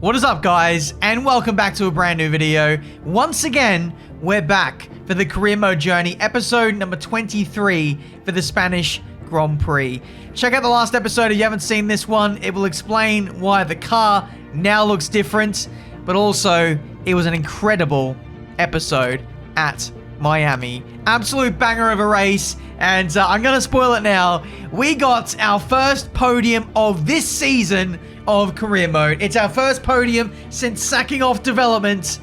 What is up, guys, and welcome back to a brand new video. Once again, we're back for the career mode journey, episode number 23 for the Spanish Grand Prix. Check out the last episode if you haven't seen this one. It will explain why the car now looks different, but also it was an incredible episode at Miami. Absolute banger of a race, and I'm going to spoil it now. We got our first podium of this season of career mode. It's our first podium since sacking off development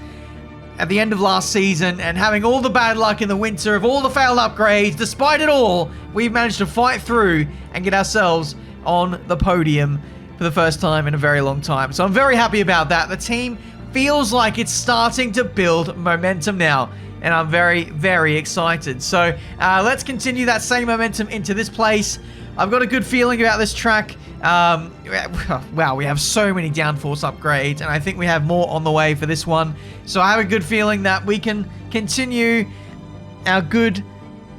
at the end of last season and having all the bad luck in the winter of all the failed upgrades. Despite it all, we've managed to fight through and get ourselves on the podium for the first time in a very long time. So I'm very happy about that. The team feels like it's starting to build momentum now, and I'm very, very excited. So let's continue that same momentum into this place. I've got a good feeling about this track. Wow, we have so many downforce upgrades, and I think we have more on the way for this one. So I have a good feeling that we can continue our good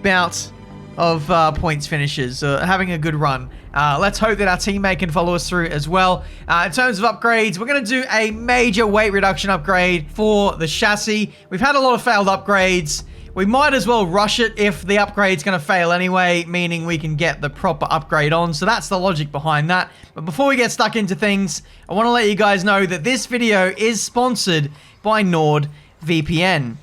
bout of points finishes, having a good run. Let's hope that our teammate can follow us through as well. In terms of upgrades, we're going to do a major weight reduction upgrade for the chassis. We've had a lot of failed upgrades. We might as well rush it if the upgrade's going to fail anyway, meaning we can get the proper upgrade on. So that's the logic behind that. But before we get stuck into things, I want to let you guys know that this video is sponsored by NordVPN.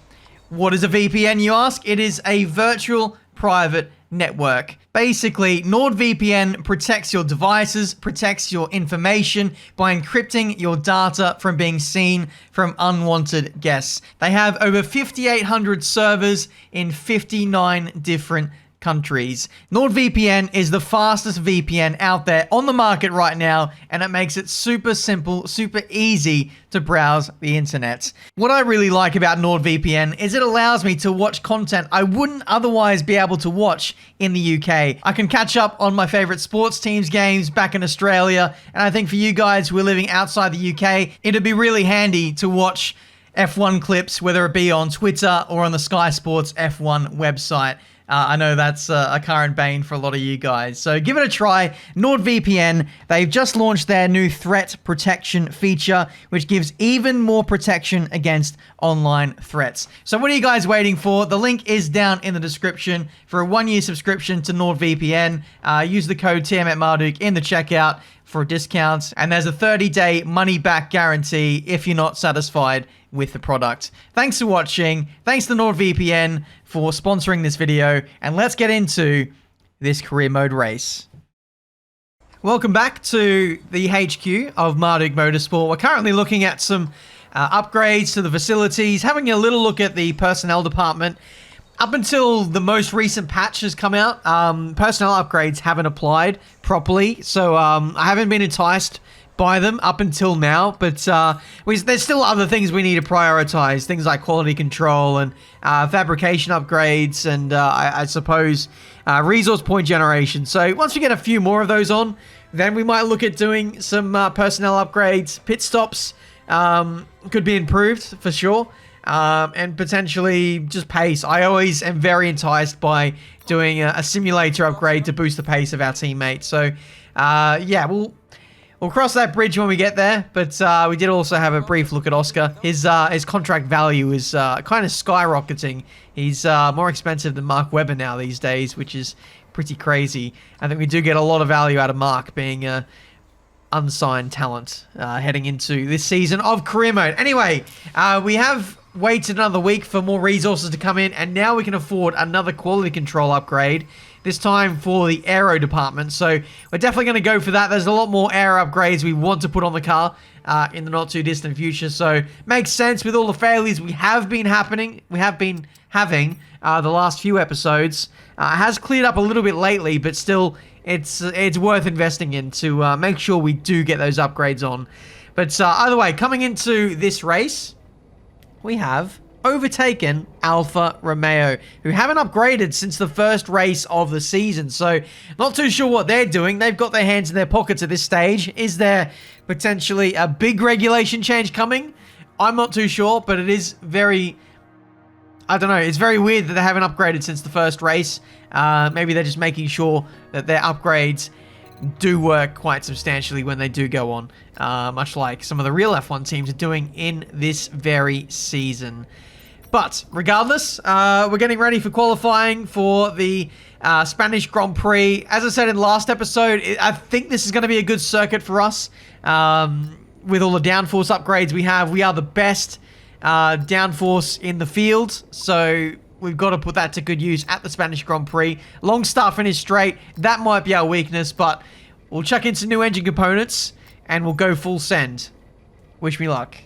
What is a VPN, you ask? It is a virtual private network. Basically, NordVPN protects your devices, protects your information by encrypting your data from being seen from unwanted guests. They have over 5,800 servers in 59 different countries. NordVPN is the fastest VPN out there on the market right now, and it makes it super simple, super easy to browse the internet. What I really like about NordVPN is it allows me to watch content I wouldn't otherwise be able to watch in the UK. I can catch up on my favorite sports teams games back in Australia, and I think for you guys who are living outside the UK, it'd be really handy to watch F1 clips, whether it be on Twitter or on the Sky Sports F1 website. I know that's a current bane for a lot of you guys. So give it a try. NordVPN, they've just launched their new threat protection feature, which gives even more protection against online threats. So what are you guys waiting for? The link is down in the description for a 1-year subscription to NordVPN. Use the code Tiametmarduk in the checkout for a discount, and there's a 30-day money-back guarantee if you're not satisfied with the product. Thanks for watching. Thanks to NordVPN for sponsoring this video, and let's get into this career mode race. Welcome back to the HQ of Marduk Motorsport. We're currently looking at some upgrades to the facilities, having a little look at the personnel department. Up until the most recent patch has come out, personnel upgrades haven't applied properly, so I haven't been enticed by them up until now, but there's still other things we need to prioritize, things like quality control and fabrication upgrades, and I suppose resource point generation. So once we get a few more of those on, then we might look at doing some personnel upgrades. Pit stops could be improved for sure. And potentially just pace. I always am very enticed by doing a simulator upgrade to boost the pace of our teammates. So, yeah, we'll cross that bridge when we get there. But we did also have a brief look at Oscar. His contract value is kind of skyrocketing. He's more expensive than Mark Webber now these days, which is pretty crazy. I think we do get a lot of value out of Mark being a unsigned talent heading into this season of career mode. Anyway, we have waited another week for more resources to come in, and now we can afford another quality control upgrade, this time for the aero department. So we're definitely going to go for that. There's a lot more aero upgrades we want to put on the car in the not too distant future, so makes sense with all the failures we have been having the last few episodes. Has cleared up a little bit lately, but still it's worth investing in to make sure we do get those upgrades on. But either way, coming into this race, we have overtaken Alfa Romeo, who haven't upgraded since the first race of the season. So not too sure what they're doing. They've got their hands in their pockets at this stage. Is there potentially a big regulation change coming? I'm not too sure, but it is very, I don't know, it's very weird that they haven't upgraded since the first race. Maybe they're just making sure that their upgrades do work quite substantially when they do go on, much like some of the real F1 teams are doing in this very season. But regardless, we're getting ready for qualifying for the Spanish Grand Prix. As I said in the last episode, I think this is going to be a good circuit for us. With all the downforce upgrades we have, we are the best downforce in the field, so we've got to put that to good use at the Spanish Grand Prix. Long start finish straight, that might be our weakness, but we'll chuck in some new engine components and we'll go full send. Wish me luck.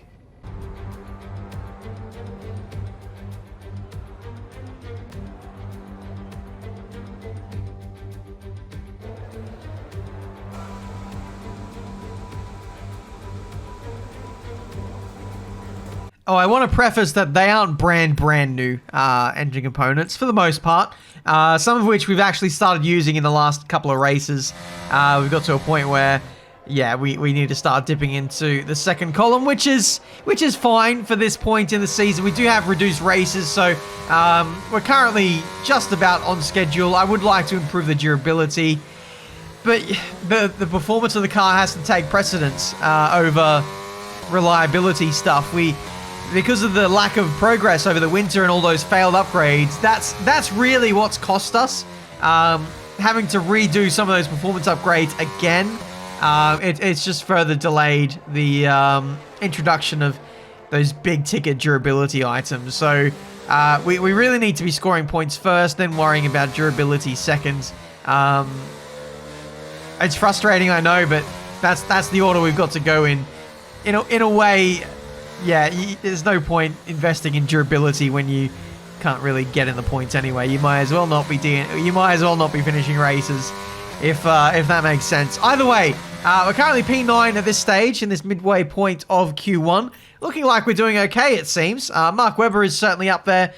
Oh, I want to preface that they aren't brand new engine components for the most part. Some of which we've actually started using in the last couple of races. We've got to a point where, yeah, we need to start dipping into the second column, which is fine for this point in the season. We do have reduced races, so we're currently just about on schedule. I would like to improve the durability, but the performance of the car has to take precedence over reliability stuff. Because of the lack of progress over the winter and all those failed upgrades, that's really what's cost us. Having to redo some of those performance upgrades again, it's just further delayed the introduction of those big ticket durability items. So we really need to be scoring points first, then worrying about durability second. It's frustrating, I know, but that's the order we've got to go in. In a way. Yeah, there's no point investing in durability when you can't really get in the points anyway. You might as well not be finishing races, if that makes sense. Either way, we're currently P9 at this stage in this midway point of Q1. Looking like we're doing okay, it seems. Mark Webber is certainly up there.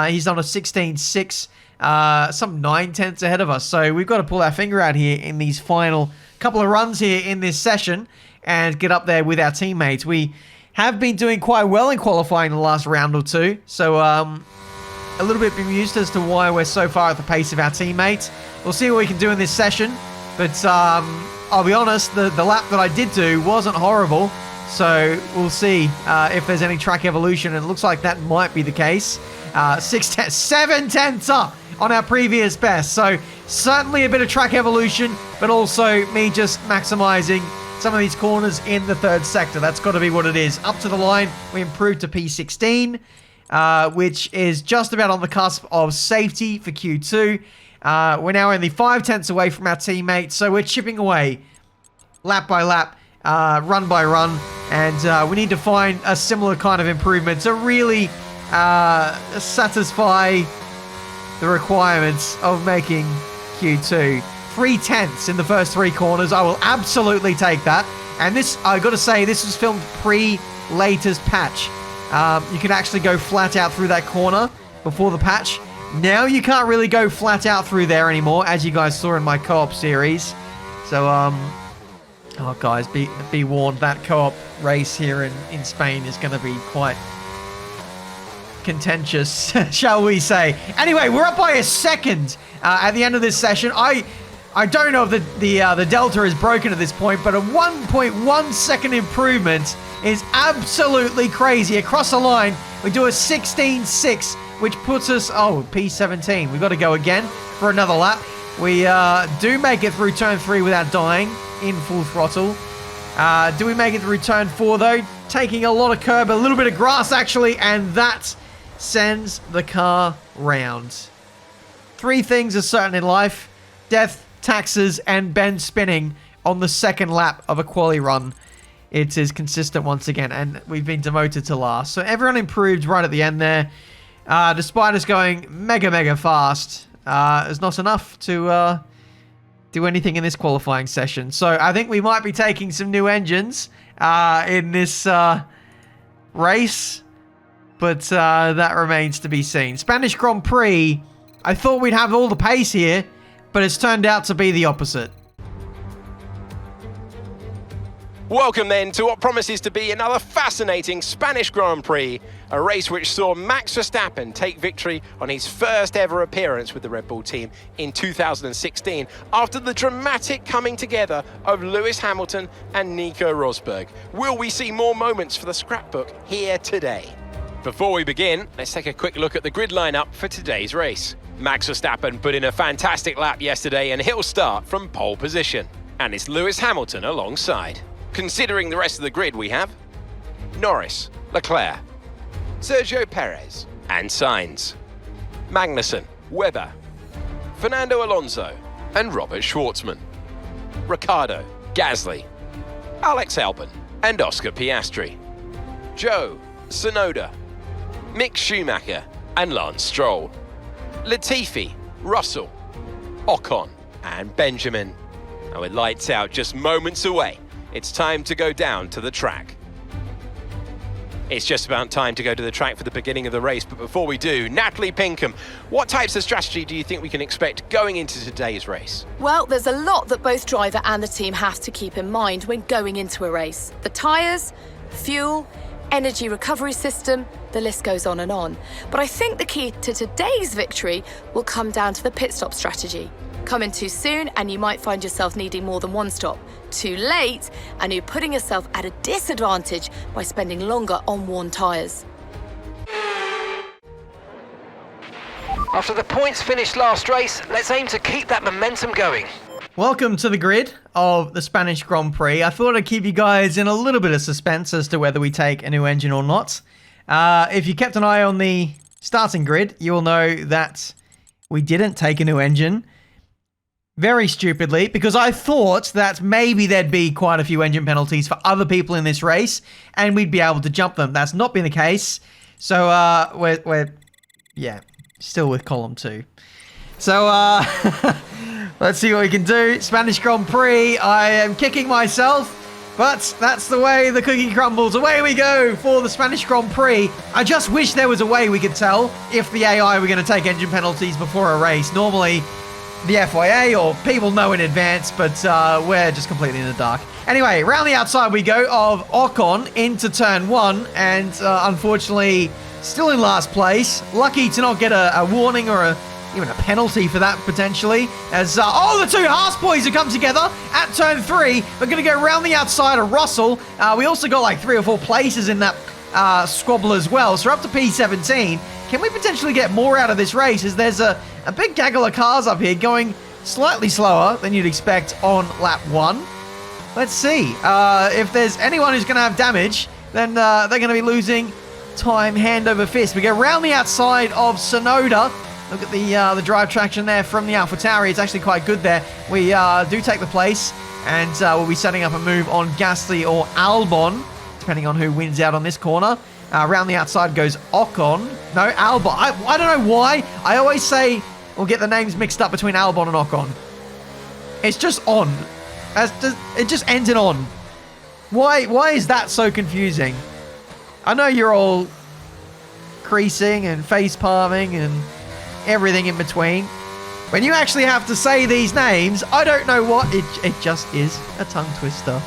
He's on a 16.6, some 9/10 ahead of us. So we've got to pull our finger out here in these final couple of runs here in this session and get up there with our teammates. We have been doing quite well in qualifying the last round or two, so a little bit bemused as to why we're so far at the pace of our teammates. We'll see what we can do in this session, but I'll be honest, the lap that I did do wasn't horrible, so we'll see if there's any track evolution, and it looks like that might be the case. 7/10 up on our previous best, so certainly a bit of track evolution, but also me just maximizing some of these corners in the third sector. That's got to be what it is. Up to the line, we improved to P16, which is just about on the cusp of safety for Q2. We're now only 5/10 away from our teammates, so we're chipping away lap by lap, run by run, and we need to find a similar kind of improvement to really satisfy the requirements of making Q2. 3/10 in the first three corners. I will absolutely take that. And this, I got to say, this was filmed pre-latest patch. You can actually go flat out through that corner before the patch. Now you can't really go flat out through there anymore, as you guys saw in my co-op series. So, oh guys, be warned, that co-op race here in Spain is going to be quite contentious, shall we say. Anyway, we're up by a second at the end of this session. I don't know if the delta is broken at this point, but a 1.1 second improvement is absolutely crazy. Across the line, we do a 16.6, which puts us, P17. We've got to go again for another lap. We do make it through turn 3 without dying in full throttle. Do we make it through turn 4 though? Taking a lot of curb, a little bit of grass actually, and that sends the car round. 3 things are certain in life: death, taxes, and Ben spinning on the second lap of a quali run. It is consistent once again, and we've been demoted to last. So everyone improved right at the end there. Despite us going mega fast, it's not enough to do anything in this qualifying session. So I think we might be taking some new engines in this race, but that remains to be seen. Spanish Grand Prix, I thought we'd have all the pace here, but it's turned out to be the opposite. Welcome then to what promises to be another fascinating Spanish Grand Prix, a race which saw Max Verstappen take victory on his first ever appearance with the Red Bull team in 2016 after the dramatic coming together of Lewis Hamilton and Nico Rosberg. Will we see more moments for the scrapbook here today? Before we begin, let's take a quick look at the grid lineup for today's race. Max Verstappen put in a fantastic lap yesterday and he'll start from pole position. And it's Lewis Hamilton alongside. Considering the rest of the grid, we have Norris, Leclerc, Sergio Perez and Sainz, Magnussen, Webber, Fernando Alonso and Robert Schwartzman, Ricciardo, Gasly, Alex Albon and Oscar Piastri, Joe, Tsunoda, Mick Schumacher and Lance Stroll, Latifi, Russell, Ocon and Benjamin. And with lights out just moments away, it's time to go down to the track. It's just about time to go to the track for the beginning of the race, but before we do, Natalie Pinkham, what types of strategy do you think we can expect going into today's race? Well, there's a lot that both driver and the team have to keep in mind when going into a race. The tyres, fuel, energy recovery system, the list goes on and on. But I think the key to today's victory will come down to the pit stop strategy. Come in too soon and you might find yourself needing more than one stop. Too late and you're putting yourself at a disadvantage by spending longer on worn tyres. After the points finished last race, let's aim to keep that momentum going. Welcome to the grid of the Spanish Grand Prix. I thought I'd keep you guys in a little bit of suspense as to whether we take a new engine or not. If you kept an eye on the starting grid, you will know that we didn't take a new engine. Very stupidly, because I thought that maybe there'd be quite a few engine penalties for other people in this race, and we'd be able to jump them. That's not been the case. So, we're still with column 2. So, let's see what we can do. Spanish Grand Prix, I am kicking myself, but that's the way the cookie crumbles. Away we go for the Spanish Grand Prix. I just wish there was a way we could tell if the AI were going to take engine penalties before a race. Normally, the FIA or people know in advance, but we're just completely in the dark. Anyway, round the outside we go of Ocon into turn 1, and unfortunately still in last place. Lucky to not get a warning or even a penalty for that potentially. As the two Haas boys have come together at turn 3. We're going to go round the outside of Russell. We also got like 3 or 4 places in that squabble as well, so we're up to P17. Can we potentially get more out of this race, as there's a big gaggle of cars up here going slightly slower than you'd expect on lap 1. Let's see. If there's anyone who's going to have damage, then they're going to be losing time hand over fist. We go round the outside of Tsunoda. Look at the drive traction there from the AlphaTauri. It's actually quite good there. We do take the place, and we'll be setting up a move on Gasly or Albon, depending on who wins out on this corner. Around the outside goes Ocon. No, Albon. I don't know why. I always say we'll get the names mixed up between Albon and Ocon. It's just on. It just ends in on. Why is that so confusing? I know you're all creasing and face palming and everything in between. When you actually have to say these names, I don't know what. It just is a tongue twister.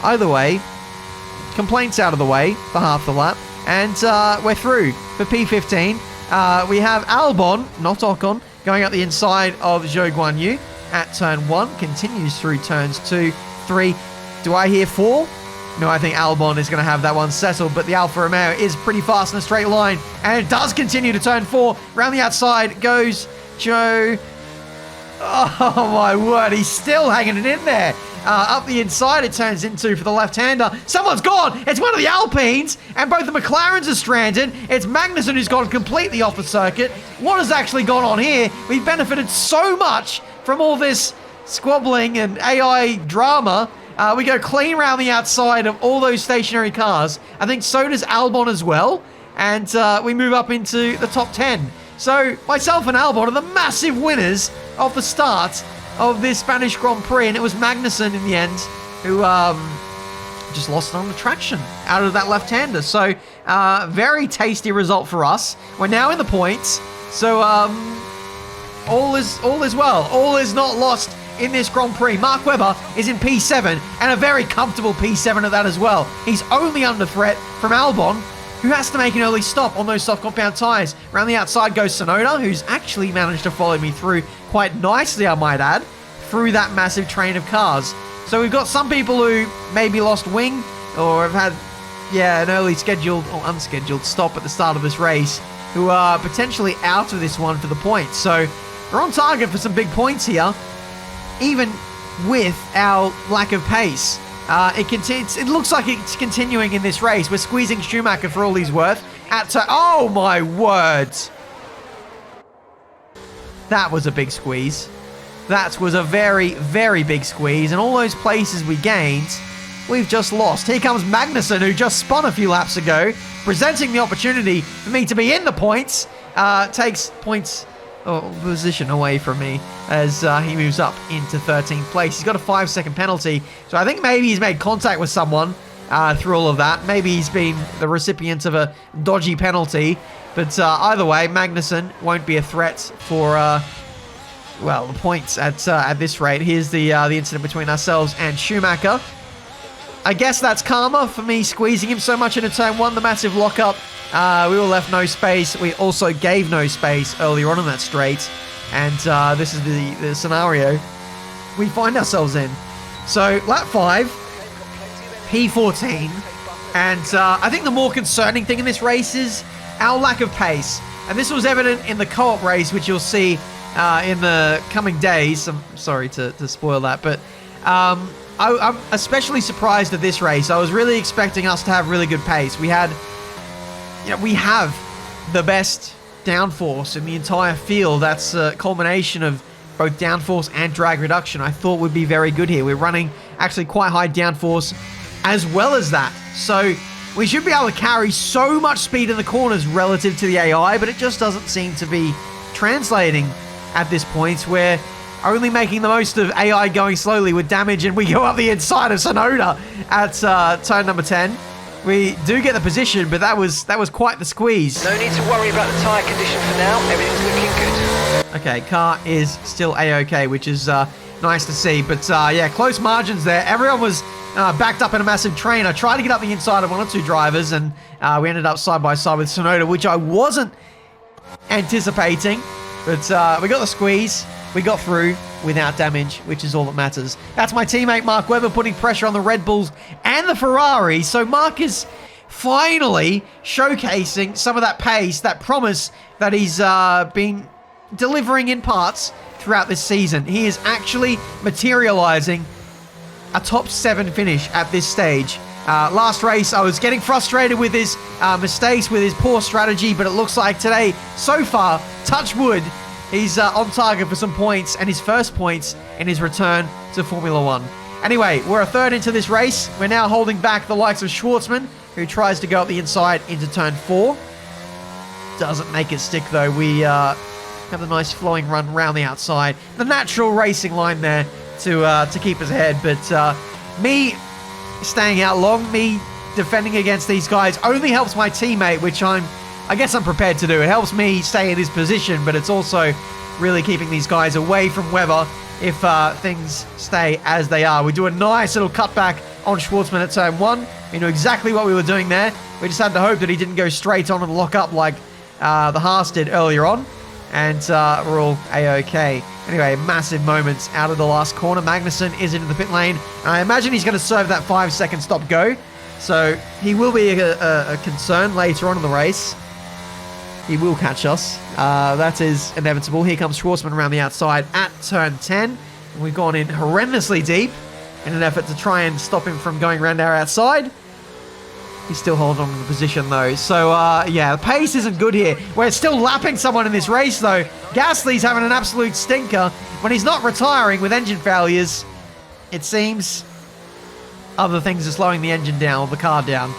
Either way, complaints out of the way for half the lap. And we're through for P15. We have Albon, not Ocon, going up the inside of Zhou Guanyu at turn 1. Continues through turns 2, 3. Do I hear 4? No, I think Albon is going to have that one settled, but the Alfa Romeo is pretty fast in a straight line, and it does continue to turn 4. Round the outside goes Zhou. Oh my word, he's still hanging it in there. Up the inside it turns into for the left-hander. Someone's gone! It's one of the Alpines, and both the McLarens are stranded. It's Magnussen who's gone completely off the circuit. What has actually gone on here? We've benefited so much from all this squabbling and AI drama. We go clean around the outside of all those stationary cars. I think so does Albon as well. And we move up into the top 10. So myself and Albon are the massive winners of the start of this Spanish Grand Prix, and it was Magnussen in the end who just lost on the traction out of that left-hander. So very tasty result for us. We're now in the points, so all is well. All is not lost in this Grand Prix. Mark Webber is in P7, and a very comfortable P7 at that as well. He's only under threat from Albon, who has to make an early stop on those soft compound tyres. Around the outside goes Sonoda, who's actually managed to follow me through quite nicely, I might add, through that massive train of cars. So we've got some people who maybe lost wing or have had, an early scheduled or unscheduled stop at the start of this race, who are potentially out of this one for the points. So we're on target for some big points here, even with our lack of pace. It looks like it's continuing in this race. We're squeezing Schumacher for all he's worth. Oh my words! That was a big squeeze. That was a very, very big squeeze, and all those places we gained, we've just lost. Here comes Magnussen, who just spun a few laps ago, presenting the opportunity for me to be in the points. Takes points position away from me as he moves up into 13th place. He's got a 5-second penalty, so I think maybe he's made contact with someone through all of that. Maybe he's been the recipient of a dodgy penalty, but either way, Magnussen won't be a threat for the points at this rate. Here's the incident between ourselves and Schumacher. I guess that's karma for me squeezing him so much into turn 1, the massive lockup. We were left no space. We also gave no space earlier on in that straight. And this is the scenario we find ourselves in. So, lap 5, P14. And I think the more concerning thing in this race is our lack of pace. And this was evident in the co-op race, which you'll see in the coming days. I'm sorry to spoil that, but I'm especially surprised at this race. I was really expecting us to have really good pace. We have the best downforce in the entire field. That's a culmination of both downforce and drag reduction. I thought would be very good here. We're running actually quite high downforce as well as that. So we should be able to carry so much speed in the corners relative to the AI, but it just doesn't seem to be translating at this point. We're only making the most of AI going slowly with damage, and we go up the inside of Sonoda at turn number 10. We do get the position, but that was quite the squeeze. No need to worry about the tyre condition for now. Everything's looking good. Okay, car is still A-OK, which is nice to see. But close margins there. Everyone was backed up in a massive train. I tried to get up the inside of one or two drivers, and we ended up side by side with Sonoda, which I wasn't anticipating. But we got the squeeze. We got through without damage, which is all that matters. That's my teammate Mark Webber putting pressure on the Red Bulls and the Ferrari. So Mark is finally showcasing some of that pace, that promise that he's been delivering in parts throughout this season. He is actually materializing a top 7 finish at this stage. Last race, I was getting frustrated with his mistakes, with his poor strategy, but it looks like today, so far, touch wood, he's on target for some points, and his first points in his return to Formula 1. Anyway, we're a third into this race. We're now holding back the likes of Schwartzman, who tries to go up the inside into turn 4. Doesn't make it stick, though. We have a nice flowing run round the outside. The natural racing line there to keep us ahead. But me staying out long, me defending against these guys, only helps my teammate, which I guess I'm prepared to do. It helps me stay in his position, but it's also really keeping these guys away from Webber if things stay as they are. We do a nice little cutback on Schwartzman at turn 1. We knew exactly what we were doing there. We just had to hope that he didn't go straight on and lock up like the Haas did earlier on. And we're all A-OK. Anyway, massive moments out of the last corner. Magnussen is into the pit lane. And I imagine he's going to serve that 5-second stop go. So he will be a concern later on in the race. He will catch us. That is inevitable. Here comes Schwartzman around the outside at turn 10. And we've gone in horrendously deep in an effort to try and stop him from going around our outside. He's still holding on to the position, though. So, the pace isn't good here. We're still lapping someone in this race, though. Gasly's having an absolute stinker. When he's not retiring with engine failures, it seems other things are slowing the engine down, or the car down.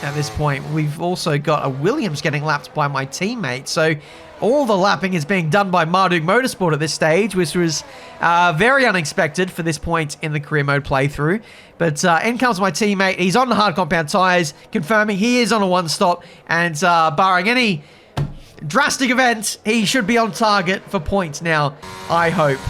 At this point, we've also got a Williams getting lapped by my teammate. So all the lapping is being done by Marduk Motorsport at this stage, which was very unexpected for this point in the career mode playthrough. But in comes my teammate. He's on the hard compound tyres, confirming he is on a one-stop. And barring any drastic event, he should be on target for points now, I hope.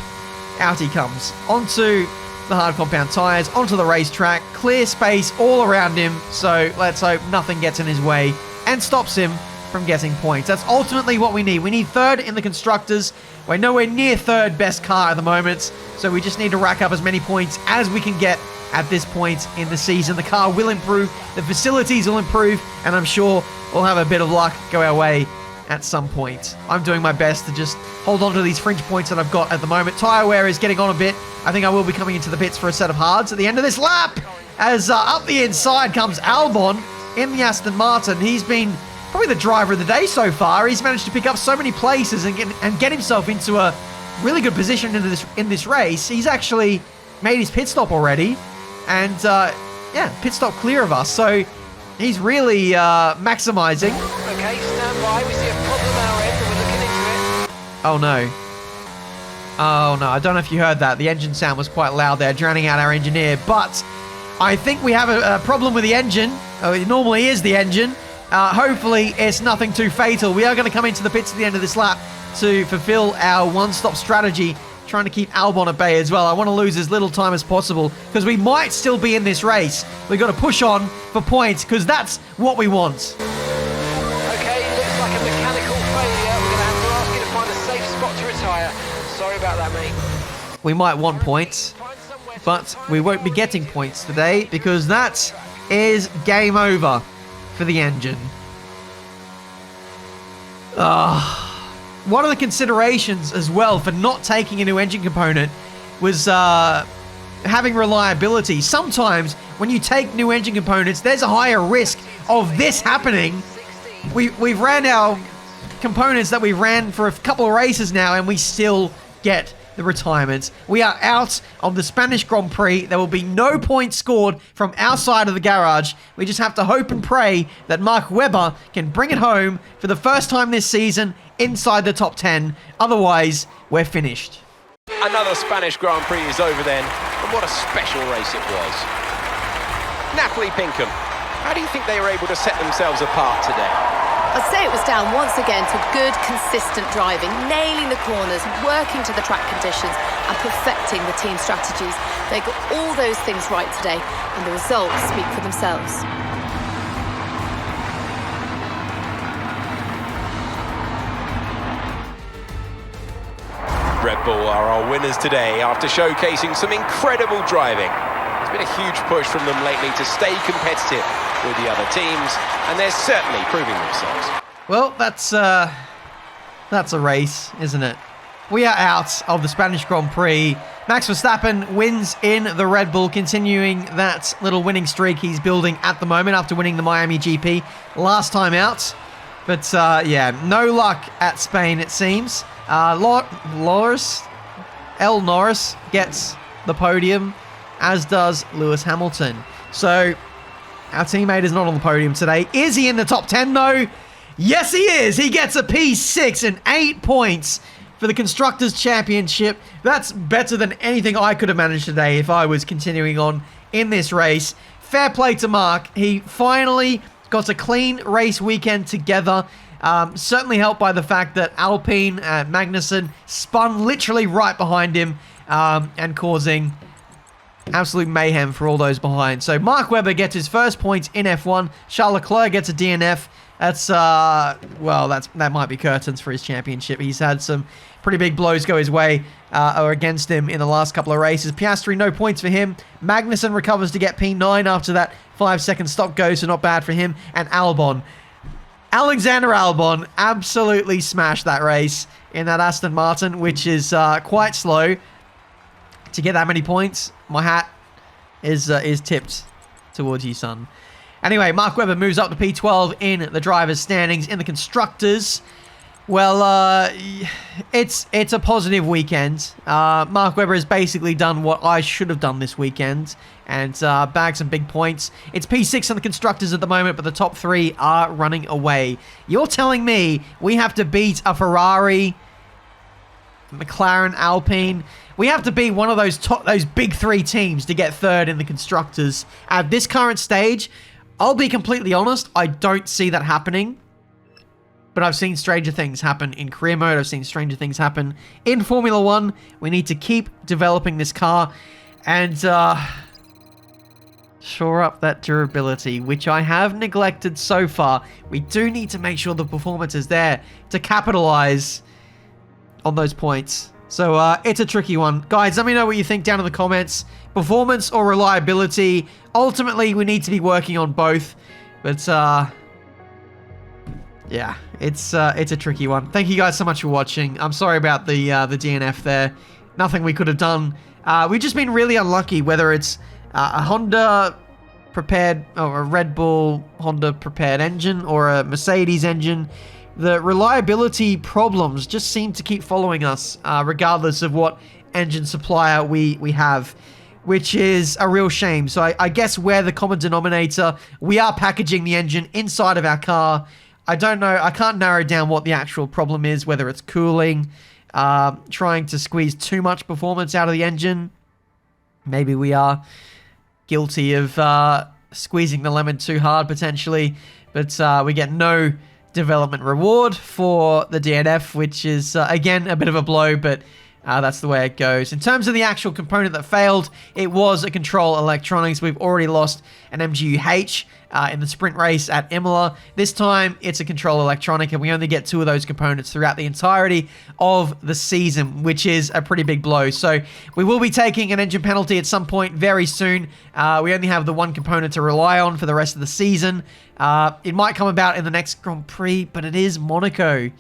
Out he comes. Onto the hard compound tyres, onto the racetrack. Clear space all around him, so let's hope nothing gets in his way and stops him from getting points. That's ultimately what we need. We need third in the Constructors. We're nowhere near third best car at the moment, so we just need to rack up as many points as we can get at this point in the season. The car will improve, the facilities will improve, and I'm sure we'll have a bit of luck go our way at some point. I'm doing my best to just hold on to these fringe points that I've got at the moment. Tyre wear is getting on a bit. I think I will be coming into the pits for a set of hards at the end of this lap, as up the inside comes Albon in the Aston Martin. He's been probably the driver of the day so far. He's managed to pick up so many places and get himself into a really good position in this race. He's actually made his pit stop already, and yeah, pit stop clear of us. So he's really maximizing. Okay, stand by. We see a problem our end, and we're looking into it. Oh no. Oh no, I don't know if you heard that. The engine sound was quite loud there, drowning out our engineer. But I think we have a problem with the engine. It normally is the engine. Hopefully it's nothing too fatal. We are going to come into the pits at the end of this lap to fulfill our one-stop strategy, trying to keep Albon at bay as well. I want to lose as little time as possible because we might still be in this race. We've got to push on for points because that's what we want. Okay, looks like a mechanical failure. We're going to have to ask you to find a safe spot to retire. Sorry about that, mate. We might want points, but we won't be getting points today because that is game over for the engine. One of the considerations as well for not taking a new engine component was having reliability. Sometimes when you take new engine components, there's a higher risk of this happening. We've ran our components that we ran for a couple of races now, and we still get the retirements. We are out of the Spanish Grand Prix. There will be no points scored from our side of the garage. We just have to hope and pray that Mark Webber can bring it home for the first time this season inside the top 10. Otherwise, we're finished. Another Spanish Grand Prix is over then, and what a special race it was. Napoli Pinkham, how do you think they were able to set themselves apart today? I'd say it was down once again to good, consistent driving, nailing the corners, working to the track conditions, and perfecting the team strategies. They got all those things right today, and the results speak for themselves. Red Bull are our winners today after showcasing some incredible driving. It's been a huge push from them lately to stay competitive with the other teams, and they're certainly proving themselves. Well, that's a race, isn't it? We are out of the Spanish Grand Prix. Max Verstappen wins in the Red Bull, continuing that little winning streak he's building at the moment after winning the Miami GP last time out. But yeah, no luck at Spain, it seems. Norris gets the podium, as does Lewis Hamilton. So our teammate is not on the podium today. Is he in the top 10 though? Yes, he is. He gets a P6 and 8 points for the Constructors' Championship. That's better than anything I could have managed today if I was continuing on in this race. Fair play to Mark. He finally got a clean race weekend together. Certainly helped by the fact that Alpine Magnussen spun literally right behind him and causing absolute mayhem for all those behind. So Mark Webber gets his first points in F1. Charles Leclerc gets a DNF. That's, well, that might be curtains for his championship. He's had some pretty big blows go his way or against him in the last couple of races. Piastri, no points for him. Magnussen recovers to get P9 after that 5-second stop go, so not bad for him. And Albon. Alexander Albon absolutely smashed that race in that Aston Martin, which is quite slow. To get that many points, my hat is tipped towards you, son. Anyway, Mark Webber moves up to P12 in the drivers' standings. In the Constructors, well, it's a positive weekend. Mark Webber has basically done what I should have done this weekend and bagged some big points. It's P6 in the Constructors at the moment, but the top 3 are running away. You're telling me we have to beat a Ferrari, McLaren, Alpine? We have to be one of those big 3 teams to get third in the Constructors. At this current stage, I'll be completely honest, I don't see that happening. but I've seen stranger things happen in career mode. I've seen stranger things happen in Formula 1. We need to keep developing this car and shore up that durability, which I have neglected so far. We do need to make sure the performance is there to capitalize on those points. So it's a tricky one. Guys, let me know what you think down in the comments. Performance or reliability? Ultimately, we need to be working on both. But yeah, it's a tricky one. Thank you guys so much for watching. I'm sorry about the DNF there. Nothing we could have done. We've just been really unlucky, whether it's a Honda prepared or a Red Bull Honda prepared engine or a Mercedes engine. The reliability problems just seem to keep following us, regardless of what engine supplier we have, which is a real shame. So I guess we're the common denominator. We are packaging the engine inside of our car. I don't know. I can't narrow down what the actual problem is, whether it's cooling, trying to squeeze too much performance out of the engine. Maybe we are guilty of squeezing the lemon too hard, potentially. But we get no development reward for the DNF, which is, again, a bit of a blow, but that's the way it goes. In terms of the actual component that failed, it was a control electronics. We've already lost an MGU-H in the sprint race at Imola. This time, it's a control electronic, and we only get 2 of those components throughout the entirety of the season, which is a pretty big blow. So we will be taking an engine penalty at some point very soon. We only have the 1 component to rely on for the rest of the season. It might come about in the next Grand Prix, but it is Monaco.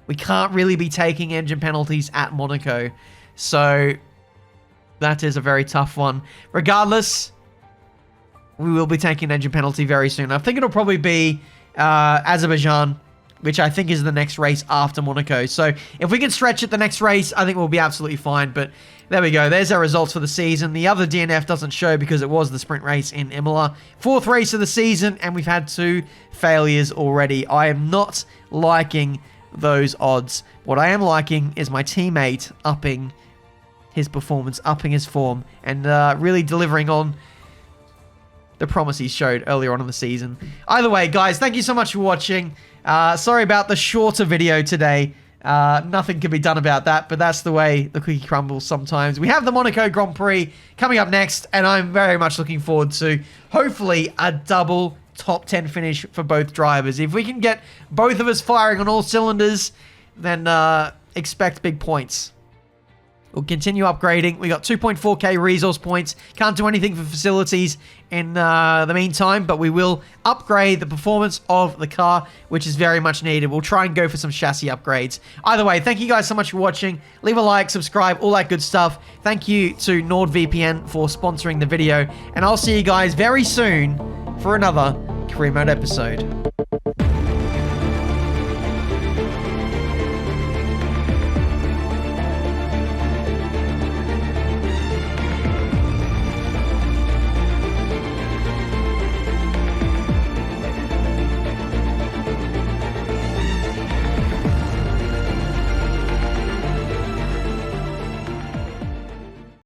We can't really be taking engine penalties at Monaco. So that is a very tough one. Regardless, we will be taking an engine penalty very soon. I think it'll probably be Azerbaijan, which I think is the next race after Monaco. So if we can stretch it the next race, I think we'll be absolutely fine. But there we go. There's our results for the season. The other DNF doesn't show because it was the sprint race in Imola. 4th race of the season, and we've had 2 failures already. I am not liking those odds. What I am liking is my teammate upping his performance, upping his form, and really delivering on the promise he showed earlier on in the season. Either way, guys, thank you so much for watching. Sorry about the shorter video today. Nothing can be done about that, but that's the way the cookie crumbles sometimes. We have the Monaco Grand Prix coming up next, and I'm very much looking forward to, hopefully, a double top 10 finish for both drivers. If we can get both of us firing on all cylinders, then expect big points. We'll continue upgrading. We got 2.4k resource points. Can't do anything for facilities in the meantime, but we will upgrade the performance of the car, which is very much needed. We'll try and go for some chassis upgrades. Either way, thank you guys so much for watching. Leave a like, subscribe, all that good stuff. Thank you to NordVPN for sponsoring the video, and I'll see you guys very soon for another Career Mode episode.